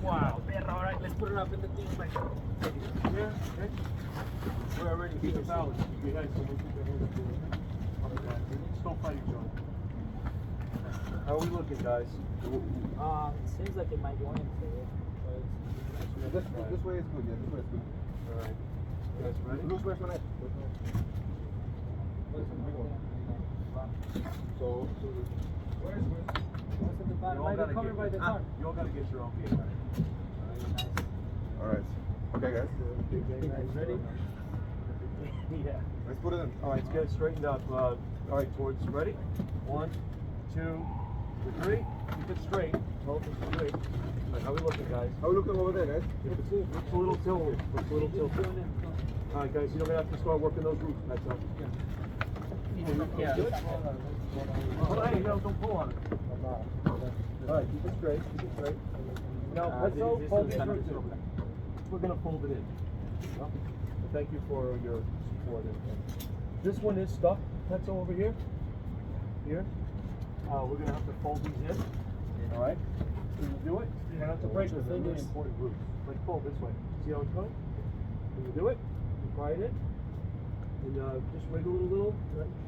Wow, perro. All right, let's put it up in the thing right now. Yeah, okay. We're already being a balance. We had someone keep their hands up there. Just don't fight each other. How are we looking, guys? Seems like it might go in for This way is good, yeah, this way is good. Alright. You guys ready? Loose where's my knife? So, where's It might be covered by the tarp. You all gotta get your own game, alright. Okay, guys. Ready? Yeah. Let's put it in. Alright, let's get it straightened up. Alright, towards, ready? 1, 2, 3. Keep it straight. Hold it straight. Alright, how are we looking, guys? How are we looking over there, guys? Looks a little tilted. Looks a little tilted. Alright, guys, you're gonna have to start working those roofs. That's up. Yeah. Good? Hold on, hey, don't pull on it. Alright, keep it straight. Keep it straight. Now, let's go fold these roofs in. We're gonna fold it in. Thank you for your support. This one is stuck. That's over here. Here. We're gonna have to fold these in. All right. Can you do it? You don't have to break the really important roots. Like fold this way. See how it's going? Can you do it? You pry it in. And just wiggle it a little.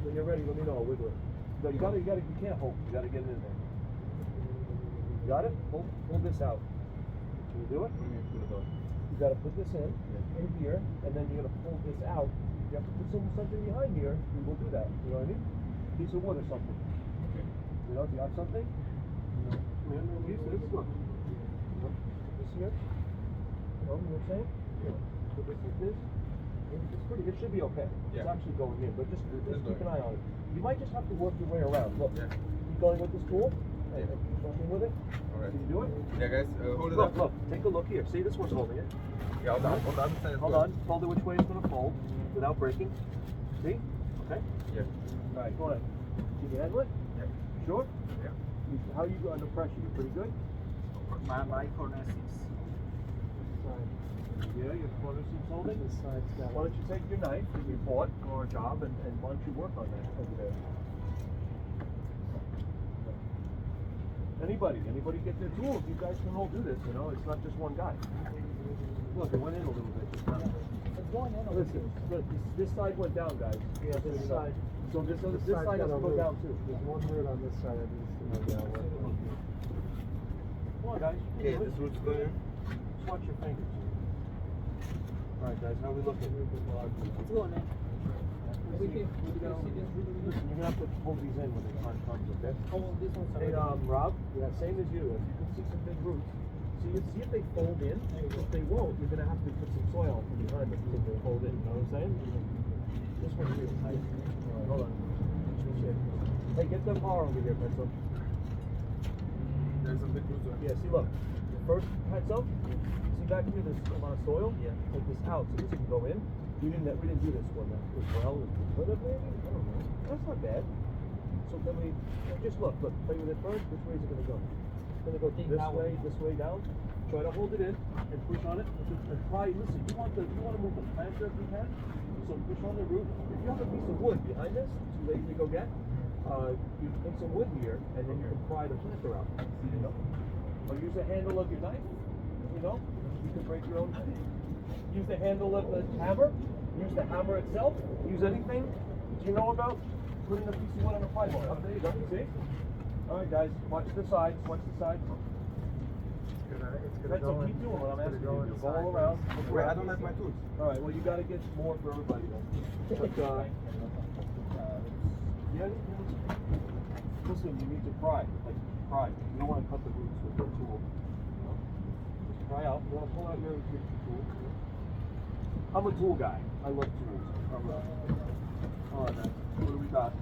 When you're ready, let me know. I'll wiggle it. No, you can't hold. You gotta get it in there. You got it? Hold this out. Can you do it? You gotta put this in here, and then you're gonna pull this out. You have to put something behind here. We will do that. You know what I mean? Piece of wood or something. Okay. You know, do you have something? Use this. Look. This here. You know what I'm saying? Yeah. Put this like this. It's pretty. It should be okay. Yeah. It's actually going in, but just keep an eye on it. You might just have to work your way around. Look. Yeah. Keep going with this tool. And keep working with it. Alright. Can you do it? Yeah, guys, hold it Look, up. look. Take a look here. See, this one's holding it. Yeah, hold on. Hold on. Hold on. Fold it which way it's going to fold without breaking. See? Okay? Yeah. All right, go ahead. Can you handle it? Yeah. Sure? Yeah. How are you under pressure? You pretty good? My corner is. Yeah, your corner seems holding? This side's got Why don't you take your knife that you bought for a job and why don't you work on that over there? Anybody get their tools? You guys can all do this, you know? It's not just one guy. Look, it went in a little bit just now. It's going in. Listen, look, this side went down, guys. Yeah, this side. So this side has to go down too. There's one root on this side that needs to go down. Come on, guys. Okay, this root's going in. Just watch your fingers. All right, guys, how are we looking? It's going in. Listen, you're gonna have to hold these in when the time comes, okay? Oh, this one's Hey, Rob. Yeah, same as you. If you can see some big roots, see if they fold in. If they won't, you're gonna have to put some soil from behind them so they fold in. You know what I'm saying? This one's really tight. Hold on. Hey, get the car over here, Petzl. There's some big roots on. Yeah, see, look. First, Petzl. See back here, this amount of soil. Yeah. Take this out so this can go in. We didn't do this one as well as we could have, maybe. I don't know. That's not bad. So then we just look. Play with it first. Which way is it going to go? It's going to go this way down. Try to hold it in and push on it. And try. Listen, you want to move the planter if you can. So push on the root. If you have a piece of wood behind this, too late to go get. You take some wood here, and then you can pry the planter out. You know. Or use the handle of your knife. You know. You can break your own. Use the handle of the hammer. Use the hammer itself. Use anything. Do you know about putting a piece of wood on a ply bar? There you go. See? All right, guys. Watch the sides. Watch the sides. It's gonna go in. Keep doing what I'm asking you. in Go all around. Wait, I don't have my tools. All right. Well, you got to get more for everybody then. But, yeah. Listen, you need to pry. Like pry. You don't want to cut the roots with your tool. You know? Just pry out. You want to pull out your tool. I'm a tool guy. I love tools. All right, man. What do we got?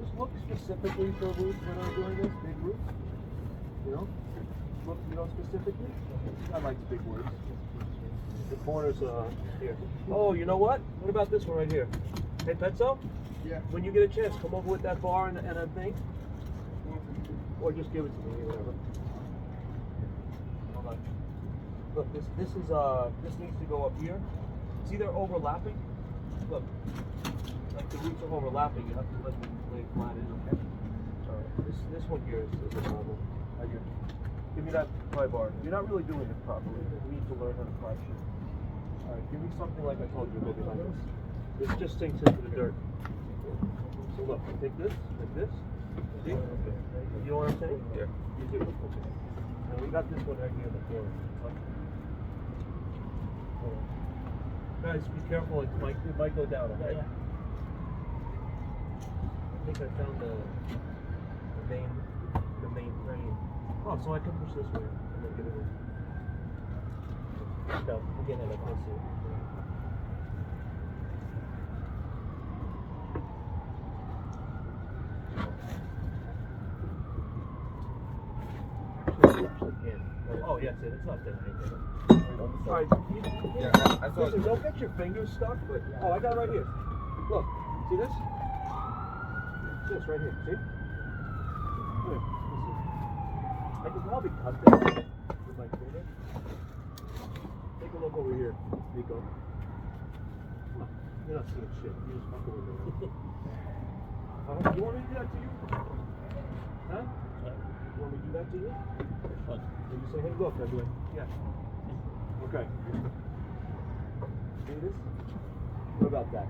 Just look specifically for roots when I'm doing this. Big roots. You know? Look, specifically. I like big words. The corners, here. Oh, you know what? What about this one right here? Hey, Petzo? Yeah. When you get a chance, come over with that bar and a thing. Or just give it to me, whatever. Hold on. Look, this needs to go up here. See, they're overlapping. Look, like the roots are overlapping. You have to let them lay flat in, okay? All right. This one here is a problem. Right here. Give me that pry bar. You're not really doing it properly. We need to learn how to pry shit. Alright, give me something like I told you to go behind this. This just sinks into the dirt. So look, take this, like this. See? You know what I'm saying? Yeah. You do. Okay. And we got this one right here in the corner. Guys, be careful. It might go down, okay? I think I found the main frame. Oh, so I can push this way and then get it in. No, again, I can't see it. Actually can. Oh, yes, it's not there. Alright, Yeah, I saw listen, it. don't get your fingers stuck, but oh, I got it right here. Look, see this? This right here, see? Here, I can probably cut this with my finger. Take a look over here, Nico. Look, you're not seeing shit. You just fucking with me. You want me to do that to you? Huh? You want me to do that to you? What? You say, hey, look, I'd be like, yeah. Okay. See this? What about that?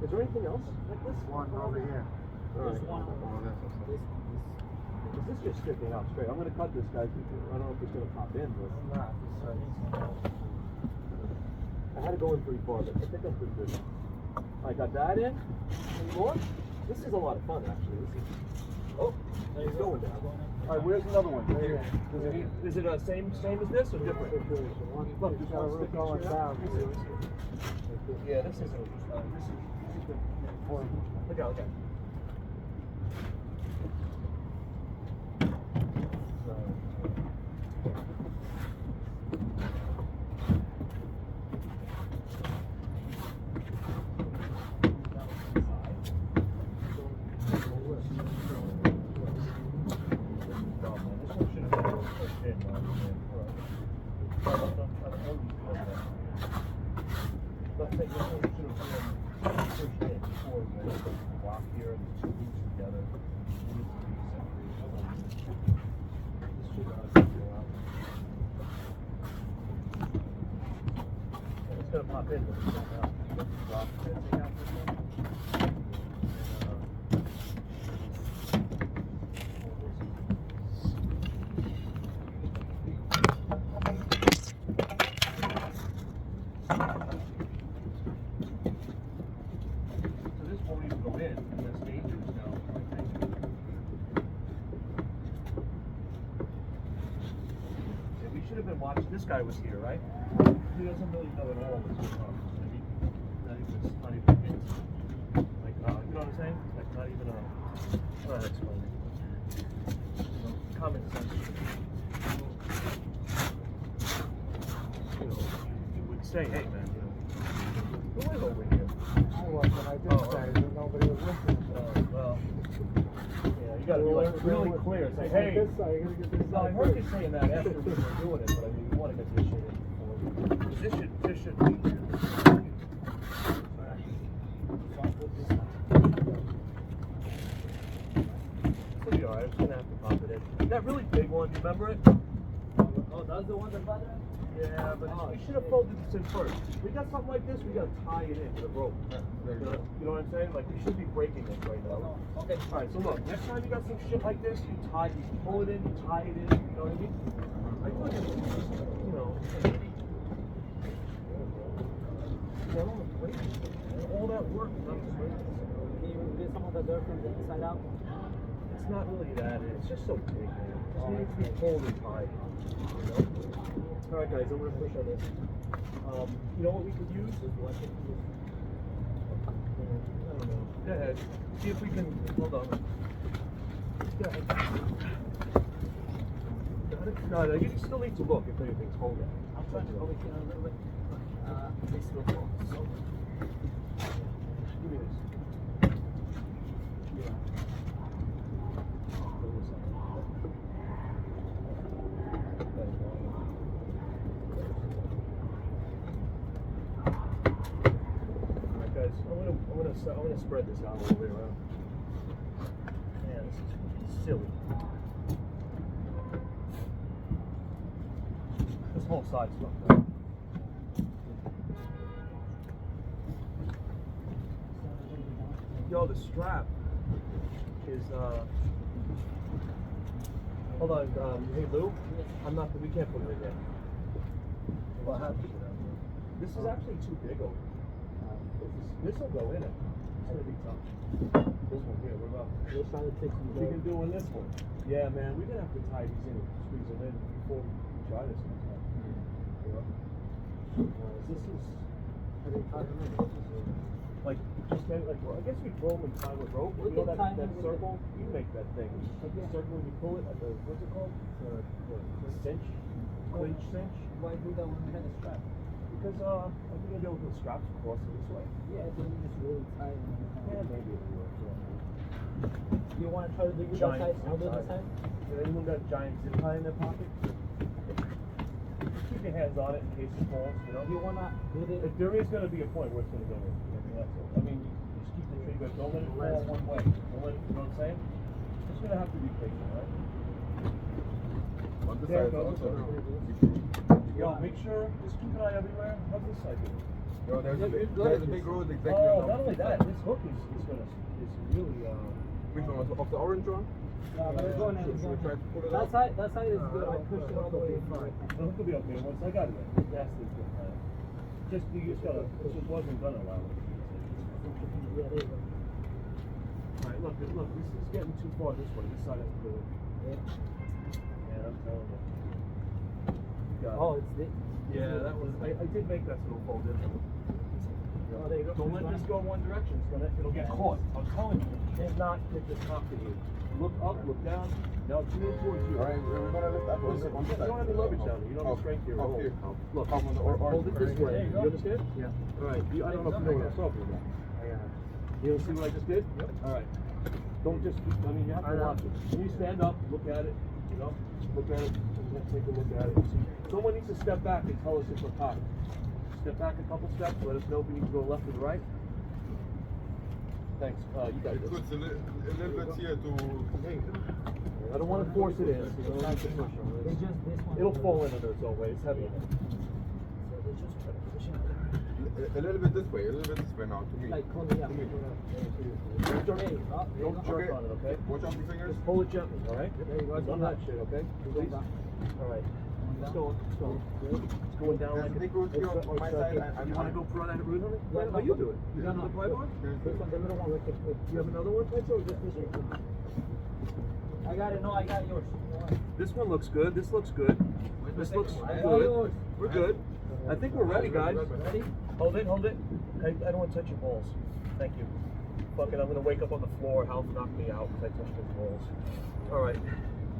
Is there anything else like this? One over here. Alright. Is this just sticking out straight? I'm gonna cut this, guys. I don't know if it's gonna pop in, but I had to go in pretty far, but I think I'm pretty good. I got that in. Any more? This is a lot of fun, actually. This is. Oh, it's going down. All right, where's another one? Here. Is it same as this or different? Look, this one's going down. Yeah, this isn't. This is. Look out! Look out! It's gonna pop in. This guy was here, right? He doesn't really know at all what's going on. Maybe not even hints. Like, you know what I'm saying? Like, not even I don't know how to explain it. You know, common sense. You know, you would say, hey man, you know, who is over here? I was when I did say that nobody was listening. Well, yeah, you gotta be like really clear. Say, hey, This side, you gotta get this no, I side heard you first. saying that after we were doing it, but I mean, you want to get this shit in before. This should be. It'll be alright. I'm just gonna have to pop it in. That really big one, you remember it? Oh, that's the one that bothered us? Yeah, but we should have folded this in first. We got something like this, we gotta tie it in with a rope. You know what I'm saying? Like, we should be breaking this right now. Okay. Alright, so look, next time you got some shit like this, you pull it in, you tie it in, you know what I mean? Like, look at it, you know. All that work, not great. Can you get some of the dirt from the inside out? It's not really that, it's just so big, man. It just needs to be pulled and tied, you know? Alright guys, I'm gonna push on this. You know what we could use? Is what I don't know. Go ahead. See if we can, hold on. Go ahead. No, you still need to look if anything's holding. I'm trying to go with you a little bit. This will go. So, Give me this. Alright guys, I'm gonna spread this out all the way around. Man, this is silly. whole side stuff. Yo, the strap is hold on, hey Lou, I'm not, we can't put it in there. What happened? This is actually too big over. This will go in it. It's gonna be tough. This one here, what about? We're trying to take some We can do in this one. Yeah, man, we're gonna have to tie these in and squeeze them in before we try this next time. You know? This is like just like, well, I guess we throw them in time with rope. We You know can that, tie that them with circle? You make that thing. Like the circle when you pull it at the, what's it called? The cinch? Clinch cinch? Why do that when we had a strap? Because I think you'll be able to put straps across it this way. Yeah, so we just really tie it. Yeah, maybe it'll work. You want to try to do this Giant side? I'll do zip this tie. side. Has anyone got a giant zip tie in their pocket? Keep your hands on it in case it falls, you know? You want to do this? There is going to be a point where it's going to go in. I mean, that's all. I mean, you just keep the tree, but don't let it fall one way. Don't let it, you know what I'm saying? Just going to have to be patient, right? On the There side it goes. also. Yo, make sure, just keep an eye everywhere. How's this side doing? Yo, there's a big road exactly Oh, on not top. only that, this hook is really, Which one? Of the orange one? No, but it's going in. Should we try to pull it That out? side is good. I pushed it all the way in front. the hook will be okay once I got it. That's the good time. Just, you just gotta, it just wasn't gonna allow it. Yeah, there you go. Alright, look, this is getting too far this way. This side has to go in. Yeah. Yeah, I'm telling you. You got it. Oh, it's this. Yeah, that was, I did make that so it'll fold in. Oh, there you go. Don't let this go one direction, it'll get caught. I'm telling you, it cannot hit the top of you. Look up, look down. Now it's moving towards you. Alright, we're gonna lift up on Listen, the you don't have the leverage down there. You don't have the strength here at all. Look, hold it this way. You understand? Yeah. Alright, I don't know if you know what I'm talking about. You don't see what I just did? Yep. Alright. Don't just, I mean, you have to watch it. When you stand up, look at it, you know? Look at it, and take a look at it. See, someone needs to step back and tell us if we're caught. Step back a couple steps, let us know if we need to go left or right. Thanks. You got It this. puts a little bit here to. I don't want to force it in. So you don't have to push on It's it. just this one. It'll fall in under its own weight. It's heavy. So they just put it pushing it. A little bit this way, a little bit this way now to me. Like, come here. To me. Don't jerk, Hey, up, there you don't go. jerk on it, okay? Watch out your fingers. Just pull it gently, all right? There you go. None of that shit, okay? Please. All right. It's going. It's going. It's going down There's like a big root here on my side. You want to go put on that root on it? Yeah, Oh, you do it. You no, have no. the plywood? This one, the middle one, with the. You have another one, Pedro, or just this one? I got it. No, I got yours. This one looks good. This looks good. This looks I got good. yours. We're good. I think we're ready, guys. Ready? Hold it, hold it. I don't want to touch your balls. Thank you. Fucking, I'm gonna wake up on the floor. Hal's knocked me out because I touched his balls. All right,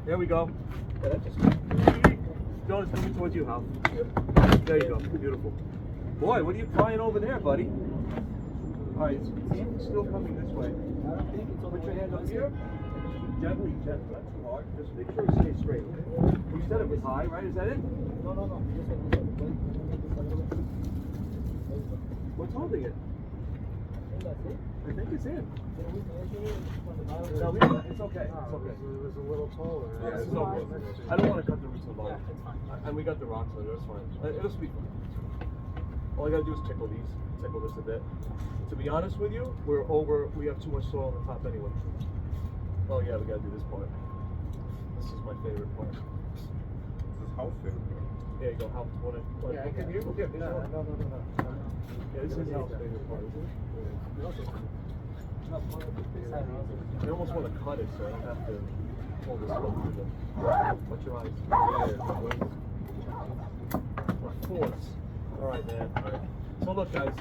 there we go. Yeah, that just. Jonas, coming towards you, Hal. There you go. Beautiful. Boy, what are you crying over there, buddy? All right, it's still coming this way. I don't think it's over. Put your hand up here. Gently, gently. Not too hard. Just make sure it stays straight. You said it was high, right? Is that it? No, no, no. This one, this one. What's holding it? I think that's it. I think it's in. No, No, it's okay. It's okay. It was a little taller. Yeah, This it's is okay. okay. I don't want to cut the roots of the Yeah, bottom. it's fine. And we got the rocks under, it's fine. It'll be fine. All I gotta do is tickle these, tickle this a bit. To be honest with you, we have too much soil on the top anyway. Oh yeah, we gotta do this part. This is my favorite part. This is house favorite. There you go, how, Yeah, I can got you? it. Okay, No. Yeah, this is Hal's favorite part, isn't it? I almost want to cut it so I don't have to pull this one through them. Watch your eyes. Force. Alright, man. Alright. So look, guys,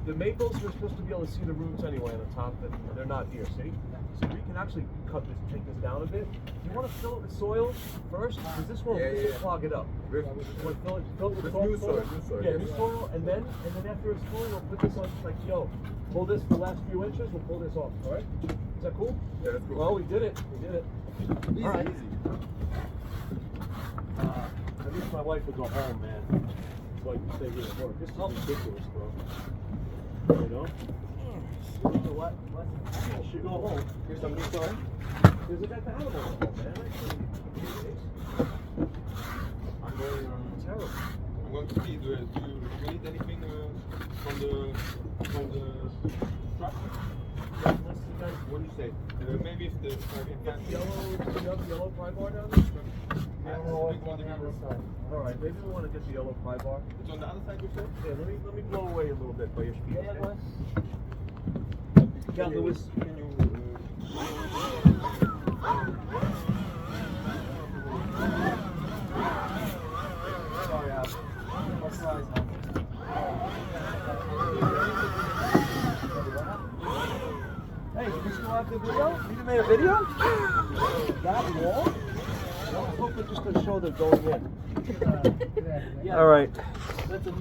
the maples are supposed to be able to see the roots anyway on the top, but they're not here, see? So we can actually cut this, take this down a bit. You want to fill it with soil first, because this will clog it up. You want to fill it with New soil, soil? new soil, Yeah, yes. new soil, and then after it's full, we'll put this on, like, yo, pull this the last few inches, we'll pull this off, alright? Is that cool? Yeah, that's cool. Well, we did it. We did it. Easy, Alright. easy. I wish my wife would go home, man. So I can stay here at work. This is ridiculous, bro. You know? What? I should go home. Here's some new soil. There's a vet animal at home, man. I'm going, terrible. to see, do you need anything from the truck? What do you say? Maybe if I can find yellow ply bar down there? Yellow on the other side. Alright, maybe we want to get the yellow ply bar. It's on the other side, you said? Yeah, let me blow away a little bit by your speed. Yeah, boy. Yeah, Lewis. Can you? Sorry, what size now? Hey, did you still have the video? You made a video? That wall? I hope it's just going to show they're going in. Yeah. Alright. That's a